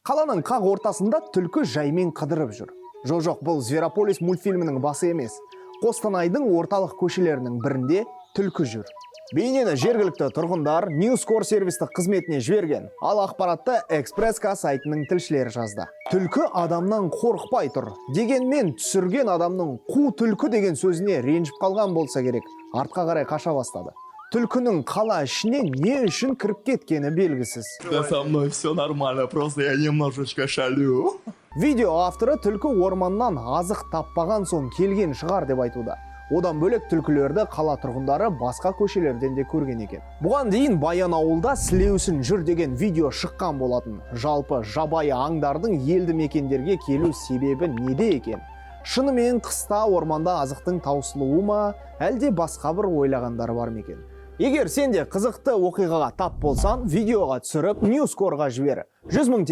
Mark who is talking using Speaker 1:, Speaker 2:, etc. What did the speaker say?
Speaker 1: Қаланың қақ ортасында түлкі жаймен қыдырып жүр. Жоқ, бұл Зверополис мультфильмінің басы емес. Қостанайдың орталық көшелерінің бірінде түлкі жүр. Бейнені жергілікті тұрғындар Newscore сервистік қызметіне жіберген, ал ақпаратты Экспресс.ка сайтының тілшілері жазды. Түлкі адамнан қорықпай тұр. Дегенмен түсірген адамның қу түлкі деген сөзіне ренжіп қалған болса керек, артқа қарай қаша бастады. Түлкінің қала ішіне не үшін кіріп кеткені белгісіз.
Speaker 2: Да со мной все нормально, просто я немножечко шалю.
Speaker 1: Видео авторы түлкі орманнан азық таппаған соң келген шығар деп айтуда. Одан бөлек түлкілерді қала тұрғындары басқа көшелерден де көрген екен. Бұған дейін Баянауылда сілеусін жүр деген видео шыққан болатын. Жалпы жабайы аңдардың елді мекендерге келу себебі неде екен? Шынымен қыста орманда азықтың таусылуы ма, әлде басқа бір ойлағандар бар ма екен? Егер сен де қызықты оқиғаға тап болсан, видеоға түсіріп Newscore-ға жібер. 100 000 теңге